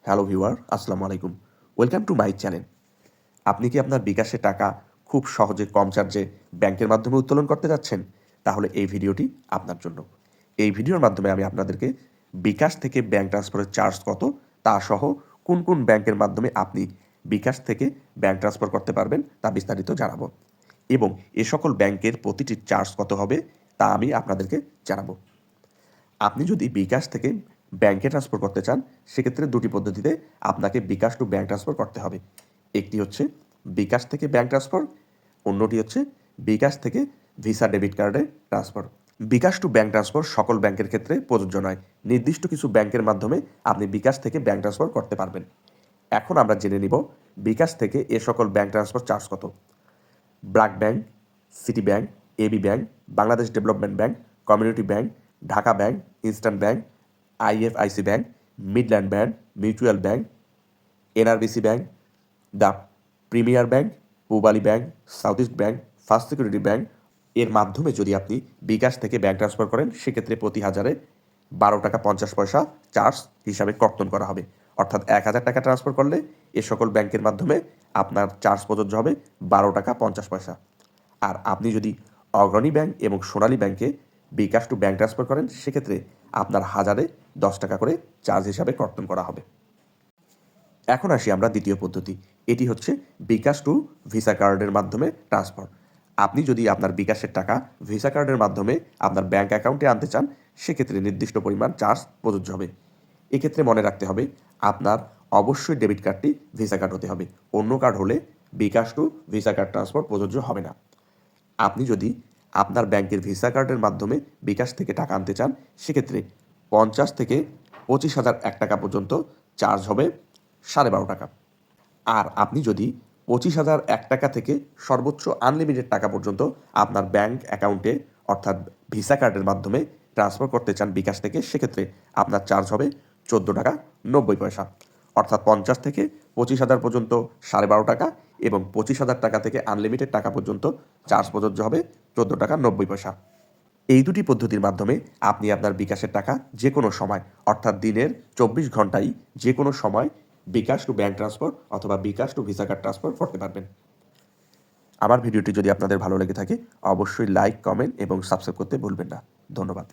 Hello viewer, আসসালামু আলাইকুম। Welcome to my channel. আপনি কি আপনার বিকাশে টাকা খুব সহজে কম চার্জে ব্যাংকের মাধ্যমে উত্তোলন করতে যাচ্ছেন? তাহলে এই ভিডিওটি আপনার জন্য। এই ভিডিওর মাধ্যমে আমি আপনাদেরকে বিকাশ থেকে ব্যাংক ট্রান্সফারের চার্জ কত তা সহ কোন কোন ব্যাংকের মাধ্যমে আপনি বিকাশ থেকে ব্যাংক ট্রান্সফার করতে পারবেন তা বিস্তারিত জানাবো। এবং এ সকল ব্যাংকের প্রতিটি চার্জ কত হবে তা আমি আপনাদেরকে জানাবো। আপনি যদি বিকাশ থেকে ব্যাংকে ট্রান্সফার করতে চান, সেক্ষেত্রে দুটি পদ্ধতিতে আপনাকে বিকাশ টু ব্যাংক ট্রান্সফার করতে হবে। একটি হচ্ছে বিকাশ থেকে ব্যাংক ট্রান্সফার, অন্যটি হচ্ছে বিকাশ থেকে ভিসা ডেবিট কার্ডে transfer. BKash to bank transfer সকল ব্যাংকের ক্ষেত্রে প্রযোজ্য নয়। নির্দিষ্ট কিছু ব্যাংকের মাধ্যমে আপনি বিকাশ থেকে ব্যাংক ট্রান্সফার করতে পারবেন। এখন আমরা জেনে নিব বিকাশ থেকে এ সকল ব্যাংক ট্রান্সফার চার্জ কত। BRAC Bank, City Bank, AB Bank, Bangladesh Development Bank, Community Bank, Dhaka Bank, Eastern Bank, IFIC Bank, Midland Bank, Mutual Bank, NRBC Bank, the Premier Bank, Pubali Bank, South East Bank, First Security Bank এর মাধ্যমে যদি আপনি বিকাশ থেকে bank transfer করেন, সেক্ষেত্রে প্রতি হাজারে 12 টাকা 50 পয়সা চার্জ হিসাবে কর্তন করা হবে। অর্থাৎ 1000 টাকা ট্রান্সফার করলে এ সকল ব্যাংকের মাধ্যমে আপনার চার্জ প্রযোজ্য হবে 12 টাকা 50 পয়সা। আর আপনি যদি অগ্রণী ব্যাংক এবং সোনালী ব্যাংকে বিকাশ টু ব্যাংক ট্রান্সফার করেন, সেক্ষেত্রে আপনার হাজারে 10 টাকা করে চার্জ হিসাবে কর্তন করা হবে। এখন আসি আমরা দ্বিতীয় পদ্ধতি। এটি হচ্ছে বিকাশ টু ভিসা কার্ডের মাধ্যমে ট্রান্সফার। আপনি যদি আপনার বিকাশের টাকা ভিসা কার্ডের মাধ্যমে আপনার ব্যাংক অ্যাকাউন্টে আনতে চান, সেক্ষেত্রে নির্দিষ্ট পরিমাণ চার্জ প্রযোজ্য হবে। এক্ষেত্রে মনে রাখতে হবে আপনার অবশ্যই ডেবিট কার্ডটি ভিসা কার্ড হতে হবে। অন্য কার্ড হলে বিকাশ টু ভিসা কার্ড ট্রান্সফার প্রযোজ্য হবে না। আপনি যদি আপনার ব্যাংকের ভিসা কার্ডের মাধ্যমে বিকাশ থেকে টাকা আনতে চান, সেক্ষেত্রে 50 থেকে 25,001 টাকা পর্যন্ত চার্জ হবে 12.5 টাকা। আর আপনি যদি 25,001 টাকা থেকে সর্বোচ্চ আনলিমিটেড টাকা পর্যন্ত আপনার ব্যাংক অ্যাকাউন্টে অর্থাৎ ভিসা কার্ডের মাধ্যমে ট্রান্সফার করতে চান বিকাশ থেকে, সেক্ষেত্রে আপনার চার্জ হবে 14 টাকা 90 পয়সা। অর্থাৎ 50 থেকে 25,000 পর্যন্ত 12.5 টাকা এবং 25,000 টাকা থেকে আনলিমিটেড টাকা পর্যন্ত চার্জ প্রযোজ্য হবে 14 টাকা 90 পয়সা। এই দুটি পদ্ধতির মাধ্যমে আপনি আপনার বিকাশের টাকা যে কোনো সময় অর্থাৎ দিনের 24 ঘন্টায় যে কোনো সময় বিকাশ টু ব্যাংক ট্রান্সফার অথবা বিকাশ টু ভিসা কার্ড ট্রান্সফার করতে পারবেন। আমার ভিডিওটি যদি আপনাদের ভালো লেগে থাকে, অবশ্যই লাইক, কমেন্ট এবং সাবস্ক্রাইব করতে ভুলবেন না। ধন্যবাদ।